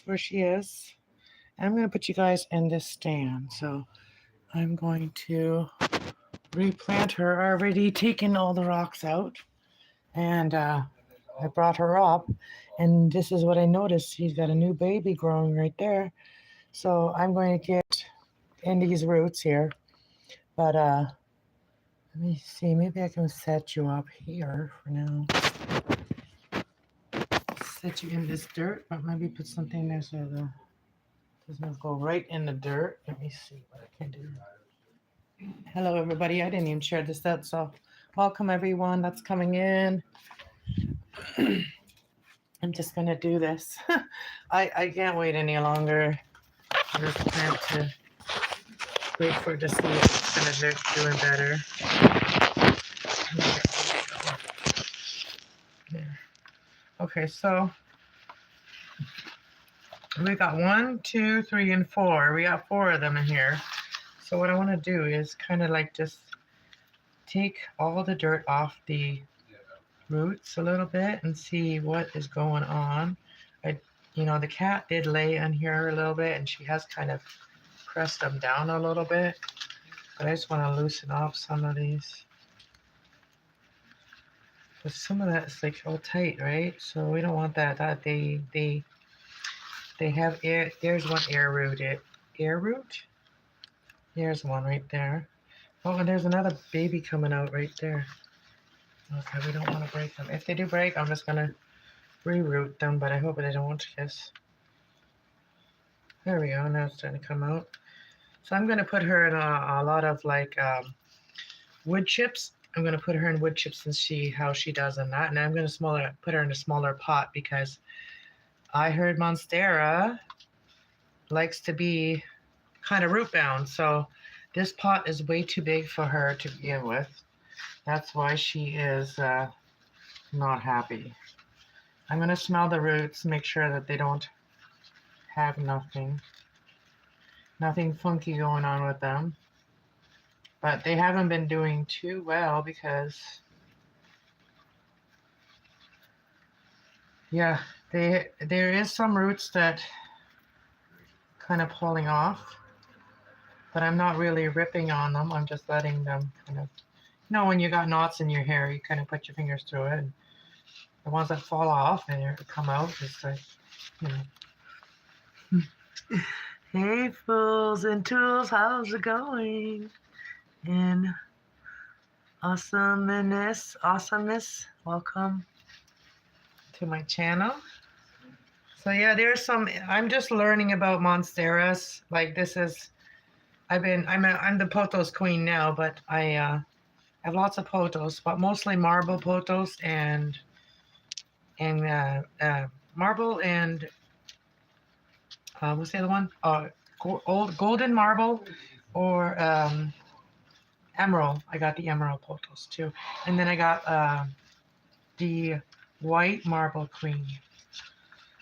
where she is. And I'm going to put you guys in this stand. So I'm going to replant her. I already taken all the rocks out. And I brought her up. And this is what I noticed. She's got a new baby growing right there. So I'm going to get in these roots here. But let me see. Maybe I can set you up here for now. Set you in this dirt. But maybe put something there so the doesn't go right in the dirt. Let me see what I can do. Hello, everybody. I didn't even share this out, so welcome everyone that's coming in. I'm just gonna do this. I can't wait any longer. I just plan to wait for it to see if it's gonna be doing better. There. Okay, so we got 1, 2, 3, and 4. We got 4 of them in here. So what I want to do is kind of like just take all the dirt off the roots a little bit and see what is going on. The cat did lay on here a little bit and she has kind of pressed them down a little bit, but I just want to loosen off some of these, but some of that's like all tight, right? So we don't want that. They have air. There's one air root. Air root. There's one right there. Oh, and there's another baby coming out right there. Okay, we don't want to break them. If they do break, I'm just gonna reroot them, but I hope they don't, because there we go. Now it's starting to come out. So I'm going to put her in a lot of like wood chips. I'm going to put her in wood chips and see how she does on that. And I'm going to put her in a smaller pot because I heard Monstera likes to be kind of root bound. So this pot is way too big for her to begin with. That's why she is not happy. I'm going to smell the roots, make sure that they don't have nothing funky going on with them. But they haven't been doing too well because, yeah, there is some roots that kind of pulling off, but I'm not really ripping on them. I'm just letting them kind of, when you got knots in your hair, you kind of put your fingers through it. And the ones that fall off and come out, it's like, Hey, fools and tools, how's it going? And awesomeness, welcome to my channel. So yeah, there's some. I'm just learning about monsteras. Like this is, I'm the pothos queen now, but I have lots of pothos, but mostly marble pothos and marble and what's the other one? Old golden marble or emerald. I got the emerald pothos too, and then I got the white marble queen.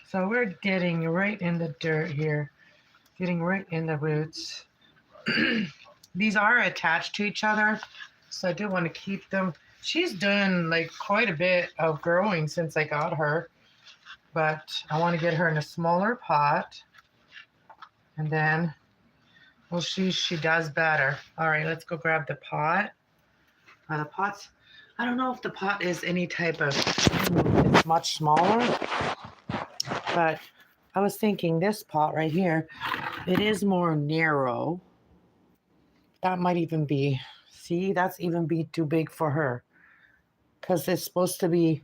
So we're getting right in the dirt here, getting right in the roots. These are attached to each other, so I do want to keep them. She's done like quite a bit of growing since I got her, but I want to get her in a smaller pot, and then we'll see she does better. All right, let's go grab the pot. The pots, I don't know if the pot is any type of, it's much smaller, but I was thinking this pot right here, it is more narrow. That might even be, see, that's even be too big for her. Because it's supposed to be,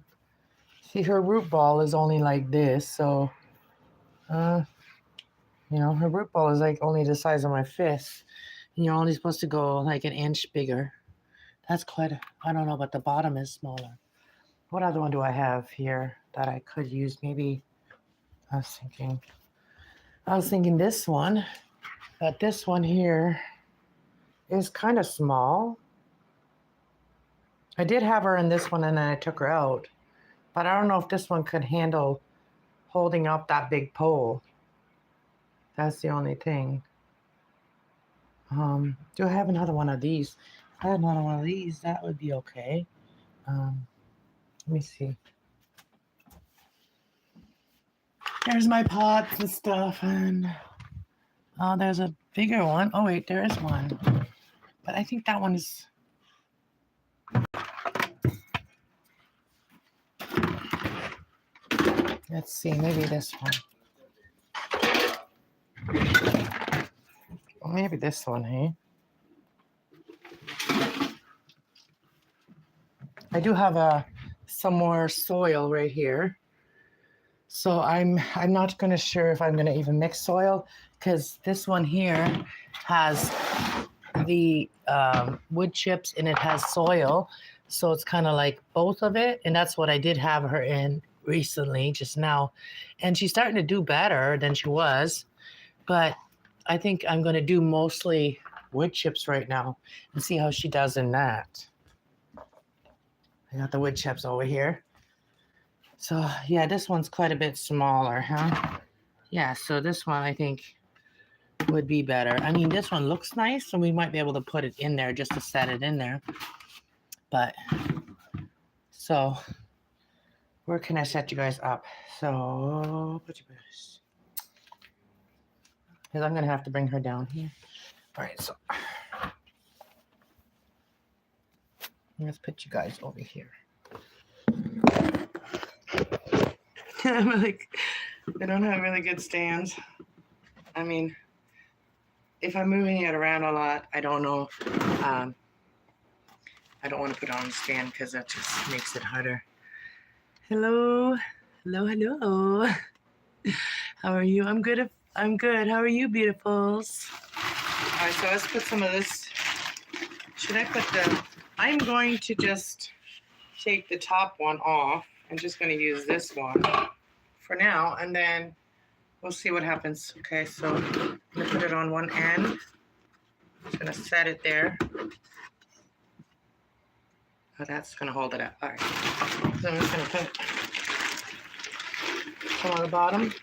see, her root ball is only like this. So, her root ball is like only the size of my fist. And you're only supposed to go like an inch bigger. That's quite, I don't know, but the bottom is smaller. What other one do I have here that I could use? Maybe, I was thinking this one. But this one here is kind of small. I did have her in this one and then I took her out. But I don't know if this one could handle holding up that big pole. That's the only thing. Do I have another one of these? If I had another one of these, that would be okay. Let me see. There's my pots and stuff, and oh, there's a bigger one. Oh wait, there is one, but I think that one is. Let's see, maybe this one. Or maybe this one, hey? I do have some more soil right here. So I'm not gonna sure if I'm gonna even mix soil, because this one here has the wood chips and it has soil. So it's kind of like both of it. And that's what I did have her in recently, just now. And she's starting to do better than she was. But I think I'm going to do mostly wood chips right now and see how she does in that. I got the wood chips over here. So yeah, this one's quite a bit smaller, huh? Yeah, so this one I think would be better. I mean, this one looks nice, so we might be able to put it in there just to set it in there. But so where can I set you guys up? So because I'm gonna have to bring her down here. All right, so let's put you guys over here. I'm like, I don't have really good stands. I mean, if I'm moving it around a lot, I don't know. I don't want to put it on the stand because that just makes it harder. Hello, hello, hello. How are you? I'm good. I'm good. How are you, beautifuls? All right, so let's put some of this. Should I put the? I'm going to just take the top one off. I'm just going to use this one for now, and then we'll see what happens. Okay, so I'm going to put it on one end. Just going to set it there. Oh, that's going to hold it up. All right. So I'm just going to put some on the bottom.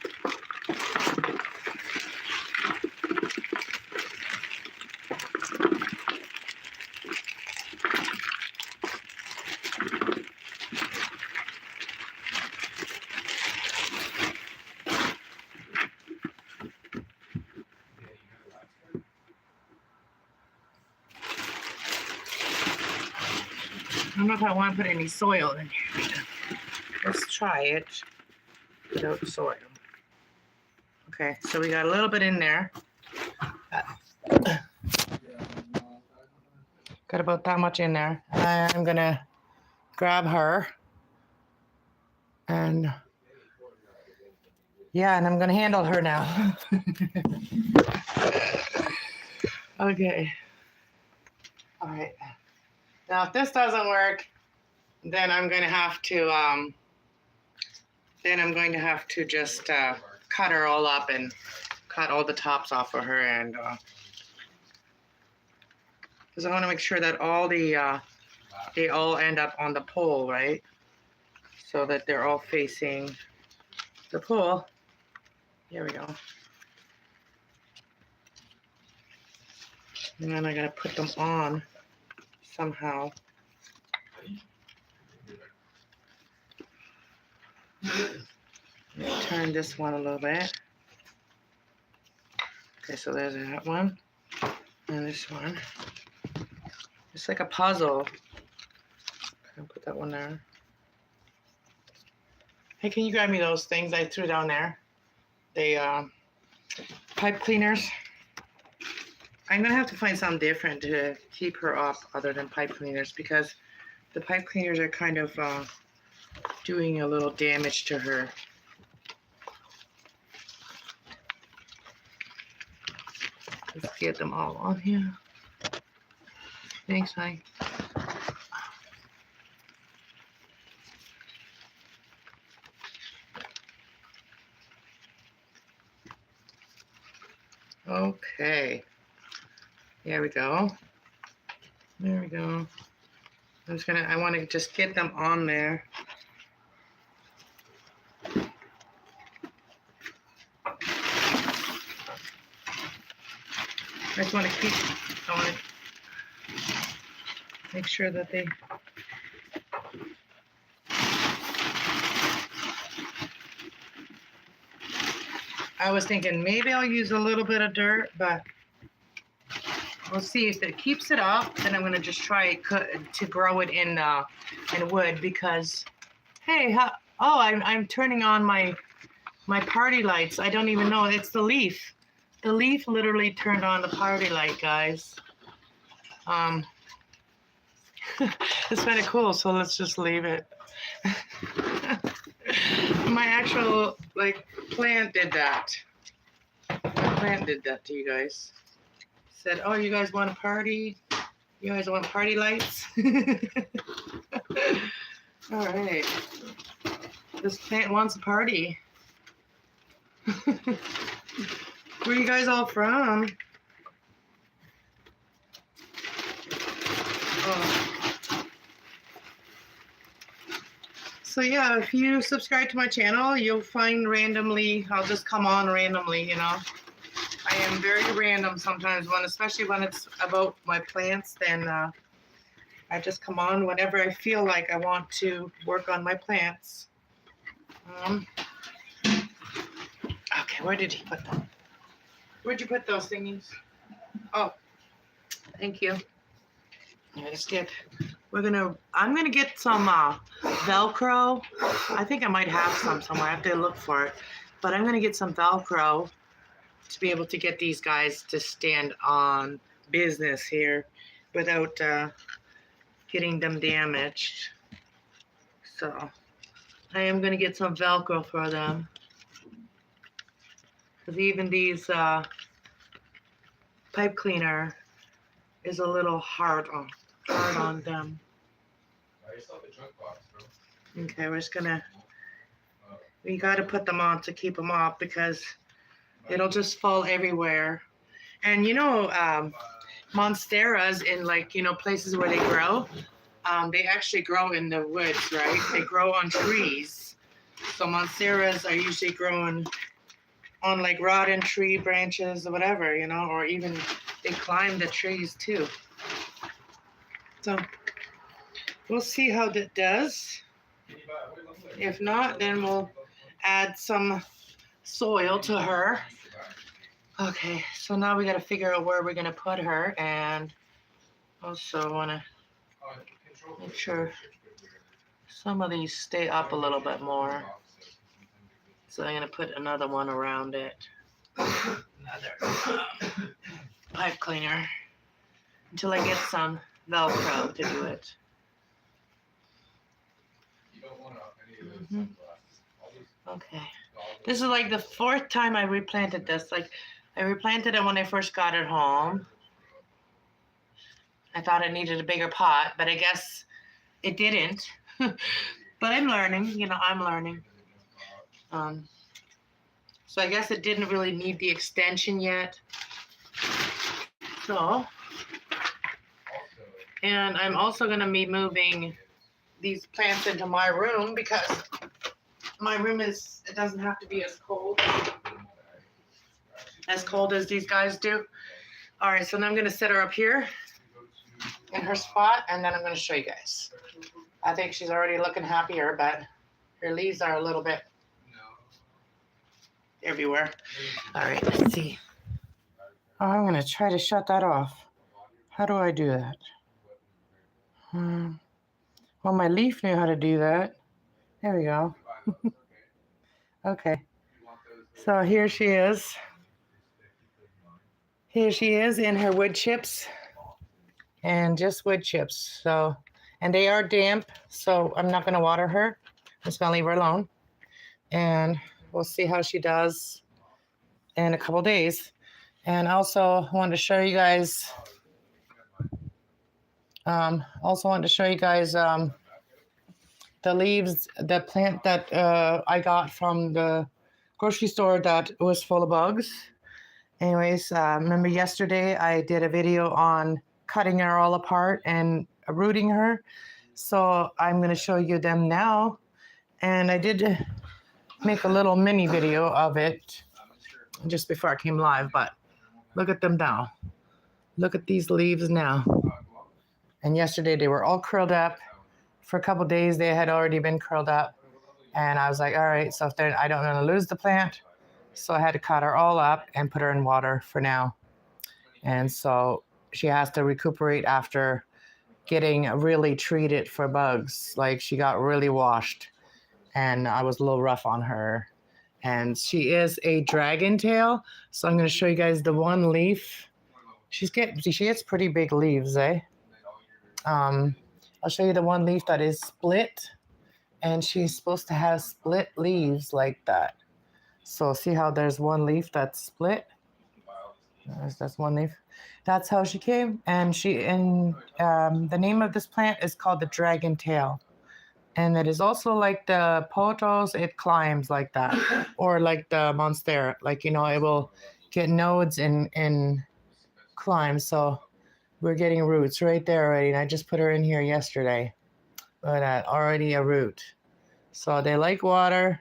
I don't know if I want to put any soil in here. Let's try it without soil. Okay, so we got a little bit in there. Got about that much in there. I'm gonna grab her and yeah, and I'm gonna handle her now. Okay. All right. Now, if this doesn't work, then I'm going to have to just cut her all up and cut all the tops off of her, and because I want to make sure that all they all end up on the pole, right? So that they're all facing the pole. Here we go. And then I gotta put them on somehow. Turn this one a little bit. Okay, so there's that one. And this one. It's like a puzzle. I'll put that one there. Hey, can you grab me those things I threw down there? The pipe cleaners. I'm gonna have to find something different to keep her up other than pipe cleaners, because the pipe cleaners are kind of doing a little damage to her. Let's get them all on here. Thanks, honey. Okay. There we go. There we go. I want to just get them on there. I just want to make sure that they. I was thinking maybe I'll use a little bit of dirt, but we'll see if it keeps it up. Then I'm gonna just try to grow it in wood because, hey, I'm turning on my party lights. I don't even know it's the leaf. The leaf literally turned on the party light, guys. It's kind of cool, so let's just leave it. My actual plant did that. My plant did that to you guys. Said, "Oh, you guys want a party? You guys want party lights?" All right. This plant wants a party. Where you guys all from? Oh. So yeah, if you subscribe to my channel, you'll find randomly, I'll just come on randomly, you know. I am very random sometimes, especially when it's about my plants, then I just come on whenever I feel like I want to work on my plants. Okay, where did he put them? Where'd you put those thingies? Oh, thank you. I'm gonna get some Velcro. I think I might have some somewhere. I have to look for it. But I'm gonna get some Velcro to be able to get these guys to stand on business here without getting them damaged. So I am gonna get some Velcro for them. Because even these pipe cleaner is a little hard on them. Okay, we gotta put them on to keep them off because it'll just fall everywhere. And you know, monsteras in places where they grow, they actually grow in the woods, right? They grow on trees. So monsteras are usually growing on rotten tree branches or whatever, or even they climb the trees too. So we'll see how that does. If not, then we'll add some soil to her. Okay, so now we got to figure out where we're going to put her, and also want to make sure some of these stay up a little bit more. So I'm going to put another one around it. Another pipe cleaner until I get some Velcro to do it. Okay. This is the fourth time I replanted this. I replanted it when I first got it home. I thought it needed a bigger pot, but I guess it didn't. But I'm learning, I'm learning. So I guess it didn't really need the extension yet. So, and I'm also going to be moving these plants into my room because my room it doesn't have to be as cold as these guys do. All right, so now I'm going to set her up here in her spot, and then I'm going to show you guys. I think she's already looking happier, but her leaves are a little bit everywhere. All right, let's see. Oh, I'm going to try to shut that off. How do I do that? Well, my leaf knew how to do that. There we go. Okay. So here she is. Here she is in her wood chips. And just wood chips. So, and they are damp, so I'm not going to water her. I'm just going to leave her alone. And we'll see how she does in a couple days. And also I wanted to show you guys the leaves, the plant that I got from the grocery store that was full of bugs. Anyways, remember yesterday I did a video on cutting her all apart and rooting her. So I'm going to show you them now. And I did make a little mini video of it just before I came live, but look at them now. Look at these leaves now. And yesterday they were all curled up. For a couple days they had already been curled up. And I was like, all right, so if I don't want to lose the plant, So I had to cut her all up and put her in water for now. And so she has to recuperate after getting really treated for bugs. Like she got really washed, and I was a little rough on her. And she is a dragon tail. So I'm going to show you guys the one leaf. She gets pretty big leaves, eh? I'll show you the one leaf that is split, and she's supposed to have split leaves like that. So see how there's one leaf that's split? That's one leaf. That's how she came, and the name of this plant is called the dragon tail, and it is also like the pothos. It climbs like that, or like the monstera. Like it will get nodes and climb. So we're getting roots right there already, and I just put her in here yesterday. Look at that, already a root. So they like water.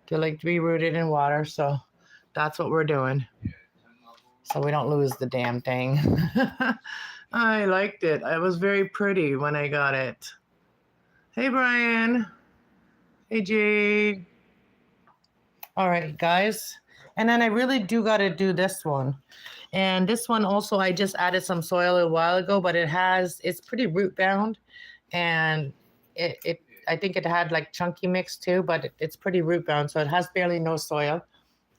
They like to be rooted in water. So that's what we're doing. So we don't lose the damn thing. I liked it. It was very pretty when I got it. Hey, Brian. Hey, Jade. All right, guys. And then I really do got to do this one. And this one also, I just added some soil a while ago, but it's pretty root bound. And I think it had like chunky mix too, but it's pretty root bound. So it has barely no soil.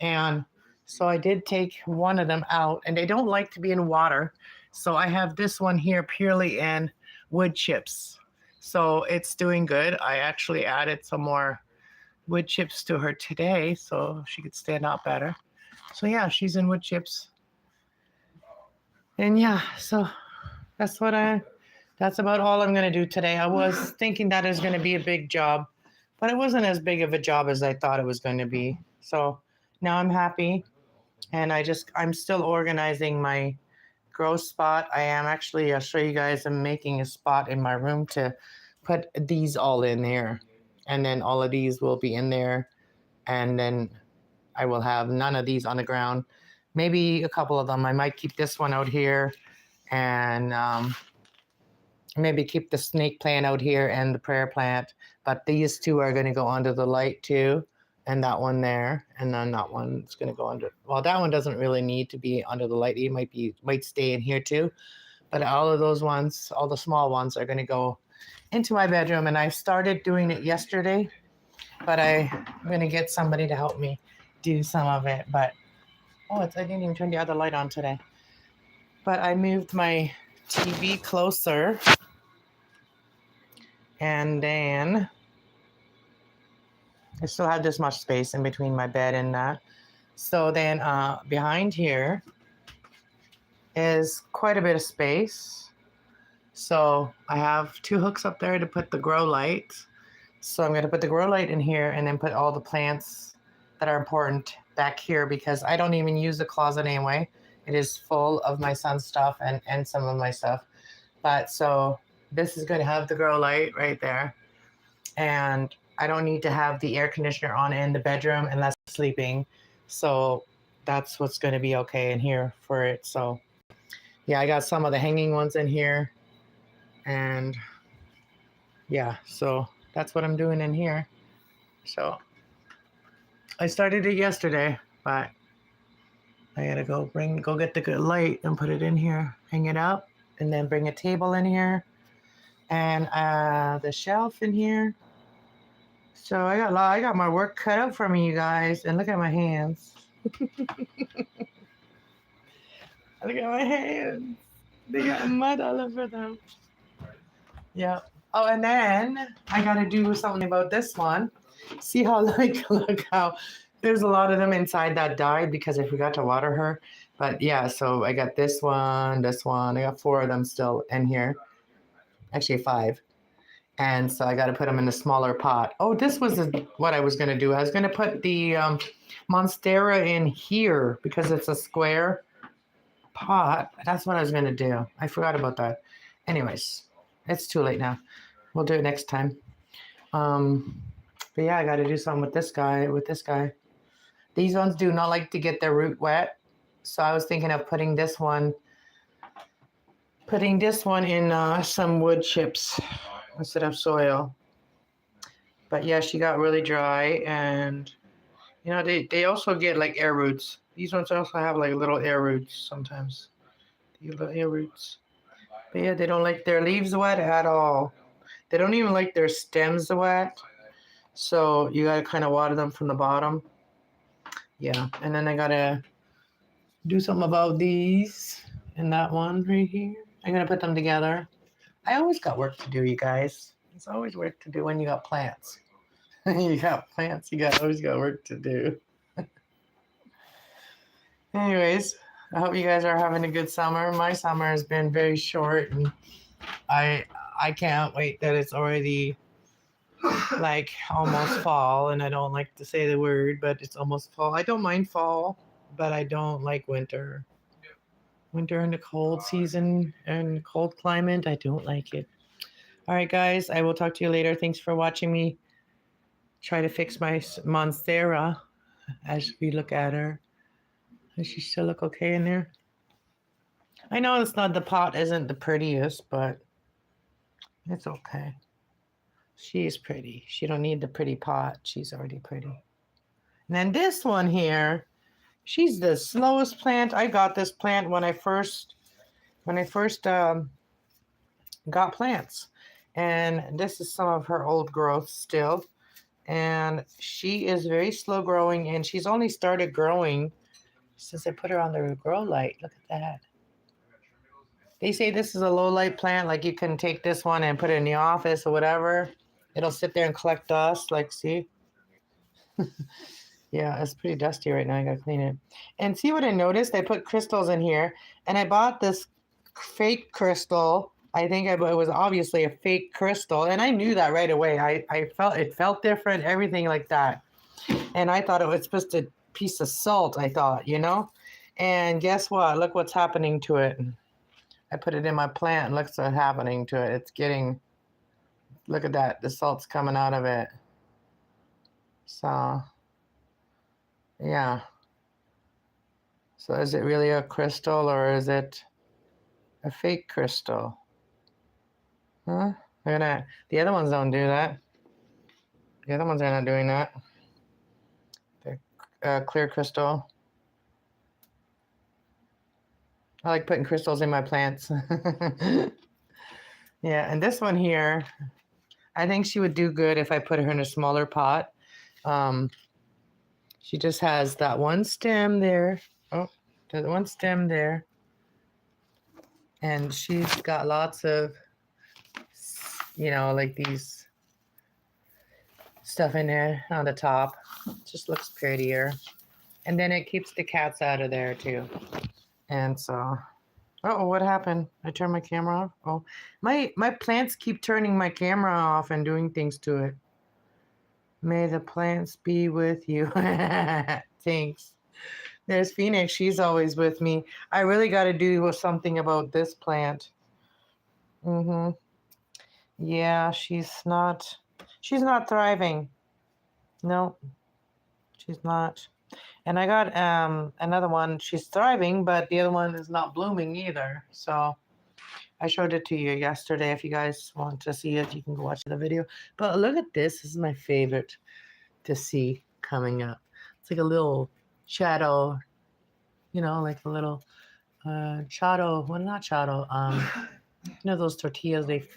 And so I did take one of them out, and they don't like to be in water. So I have this one here purely in wood chips. So it's doing good. I actually added some more wood chips to her today so she could stand out better. So yeah, she's in wood chips. And yeah, so that's about all I'm going to do today. I was thinking that is going to be a big job, but it wasn't as big of a job as I thought it was going to be. So now I'm happy. And I'm still organizing my grow spot. I'll show you guys, I'm making a spot in my room to put these all in there. And then all of these will be in there. And then I will have none of these on the ground. Maybe a couple of them. I might keep this one out here, and maybe keep the snake plant out here and the prayer plant. But these two are going to go under the light too. And that one there, and then that one's going to go under. Well, that one doesn't really need to be under the light. It might stay in here too. But all of those ones, all the small ones, are going to go into my bedroom. And I started doing it yesterday, but I'm going to get somebody to help me do some of it. But I didn't even turn the other light on today. But I moved my TV closer, and then I still have this much space in between my bed and that. So then behind here is quite a bit of space. So I have 2 hooks up there to put the grow light. So I'm going to put the grow light in here and then put all the plants that are important back here, because I don't even use the closet anyway. It is full of my son's stuff and some of my stuff. But so this is going to have the grow light right there. And I don't need to have the air conditioner on in the bedroom unless I'm sleeping. So that's what's going to be okay in here for it. So yeah, I got some of the hanging ones in here. And yeah, so that's what I'm doing in here. So I started it yesterday, but I gotta go get the good light and put it in here, hang it up, and then bring a table in here and the shelf in here. So I got my work cut out for me, you guys. And look at my hands. Look at my hands. They got mud all over them. Yeah. Oh, and then I got to do something about this one. See how, look how there's a lot of them inside that died because I forgot to water her. But yeah, so I got this one. I got 4 of them still in here. Actually, 5. And so I got to put them in a smaller pot. Oh, this was what I was going to do. I was going to put the monstera in here because it's a square pot. That's what I was going to do. I forgot about that. Anyways, it's too late now. We'll do it next time. But yeah, I got to do something with this guy. These ones do not like to get their root wet. So I was thinking of putting this one in some wood chips instead of soil. But yeah, she got really dry, and You know, they also get like air roots. These ones also have like little air roots sometimes. The little air roots. But yeah, they don't like their leaves wet at all. They don't even like their stems wet. So you gotta kind of water them from the bottom. Yeah, and then I gotta do something about these and that one right here. I'm gonna put them together. I always got work to do, you guys. There's always work to do when you got plants. You got plants, you got always got work to do. Anyways, I hope you guys are having a good summer. My summer has been very short, and I I can't wait that it's already like almost fall. And I don't like to say the word, but it's almost fall. I don't mind fall, but I don't like winter. Winter in the cold season and cold climate, I don't like it. All right, guys, I will talk to you later. Thanks for watching me try to fix my monstera as we look at her. Does she still look okay in there? I know it's not, the pot isn't the prettiest, but it's okay. She is pretty. She don't need the pretty pot. She's already pretty. And then this one here, she's the slowest plant. I got this plant when I first got plants. And this is some of her old growth still. And she is very slow growing, and she's only started growing since I put her on the grow light. Look at that. They say this is a low light plant, like you can take this one and put it in the office or whatever. It'll sit there and collect dust, like, see? Yeah, it's pretty dusty right now. I gotta clean it. And see what I noticed? I put crystals in here, and I bought this fake crystal. I think it was obviously a fake crystal, and I knew that right away. I felt it felt different, everything like that. And I thought it was just a piece of salt, I thought, you know? And guess what? Look what's happening to it. I put it in my plant, and look what's happening to it. It's getting, look at that. The salt's coming out of it. So, yeah. So is it really a crystal, or is it a fake crystal? Huh? The other ones don't do that. The other ones are not doing that. They're clear crystal. I like putting crystals in my plants. Yeah, and this one here, I think she would do good if I put her in a smaller pot. She just has that one stem there. Oh, there's one stem there. And she's got lots of, you know, like these stuff in there on the top. Just looks prettier. And then it keeps the cats out of there too. And so, oh, what happened? I turned my camera off. Oh, my plants keep turning my camera off and doing things to it. May the plants be with you. Thanks. There's Phoenix. She's always with me. I really got to do something about this plant. Yeah, she's not thriving. No, she's not. And I got another one. She's thriving, but the other one is not blooming either. So I showed it to you yesterday. If you guys want to see it, you can go watch the video. But look at this. This is my favorite to see coming up. It's like a little shadow, you know, like a little chado. Well, not chado. You know those tortillas, they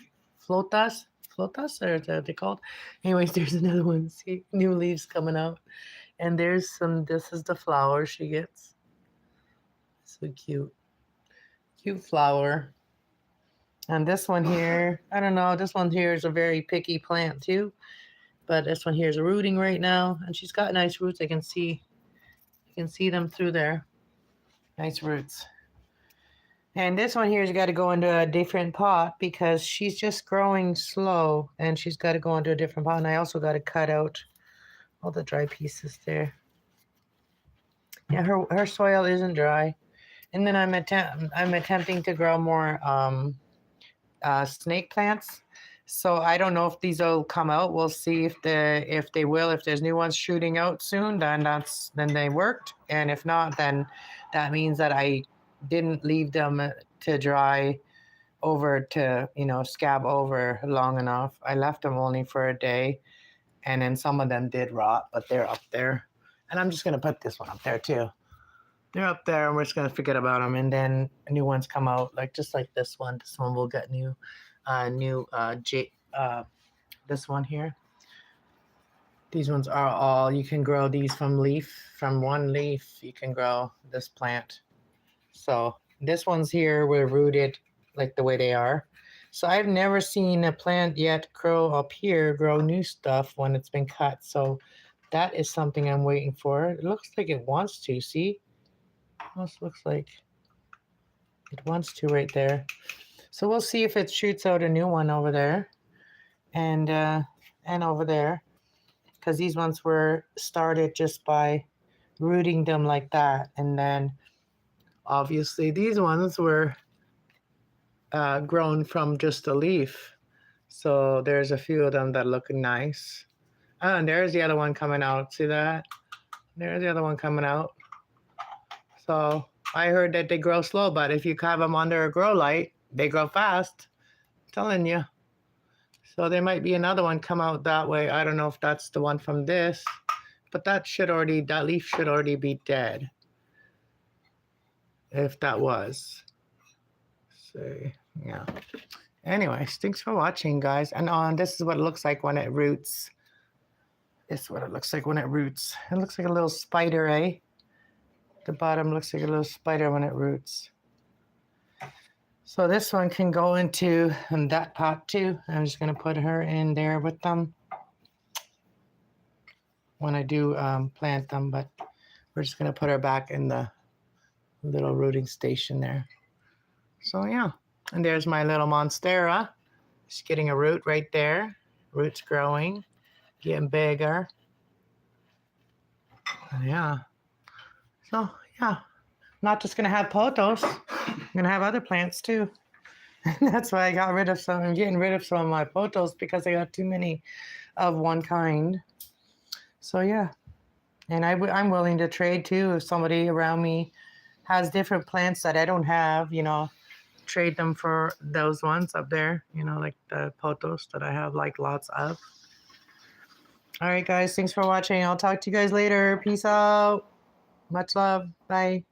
flotas, or what they called. Anyways, there's another one. See, new leaves coming out, and there's some. This is the flower she gets. So cute flower. And this one here, I don't know. This one here is a very picky plant too, but this one here is rooting right now, and she's got nice roots. I can see, you can see them through there. Nice roots. And this one here has got to go into a different pot because she's just growing slow, and she's got to go into a different pot. And I also got to cut out all the dry pieces there. Yeah, her soil isn't dry. And then I'm attempting to grow more snake plants. So I don't know if these will come out. We'll see if they will. If there's new ones shooting out soon, then they worked. And if not, then that means that I didn't leave them to dry over to, you know, scab over long enough. I left them only for a day, and then some of them did rot, but they're up there. And I'm just going to put this one up there too. They're up there and we're just going to forget about them. And then new ones come out, like just like this one. This one will get this one here. These ones are all, you can grow these from one leaf, you can grow this plant. So this one's here, we're rooted like the way they are. So I've never seen a plant yet grow up here, grow new stuff when it's been cut. So that is something I'm waiting for. It looks like it wants to, see? Almost looks like it wants to right there. So we'll see if it shoots out a new one over there and over there. Because these ones were started just by rooting them like that. And then obviously these ones were grown from just a leaf. So there's a few of them that look nice. Oh, and there's the other one coming out. See that? There's the other one coming out. So I heard that they grow slow, but if you have them under a grow light, they grow fast. I'm telling you. So there might be another one come out that way. I don't know if that's the one from this, but that leaf should already be dead. If that was. See, yeah. Anyways, thanks for watching, guys. And this is what it looks like when it roots. This is what it looks like when it roots. It looks like a little spider, eh? The bottom looks like a little spider when it roots. So this one can go into that pot too. I'm just going to put her in there with them when I do plant them, but we're just going to put her back in the little rooting station there. So yeah, and there's my little monstera. Just getting a root right there. Roots growing, getting bigger. Yeah. So yeah, not just going to have pothos. I'm going to have other plants too. That's why I got rid of some. I'm getting rid of some of my pothos because I got too many of one kind. So yeah, and I'm willing to trade too if somebody around me has different plants that I don't have, you know, trade them for those ones up there, you know, like the pothos that I have like lots of. All right, guys, thanks for watching. I'll talk to you guys later. Peace out. Much love. Bye.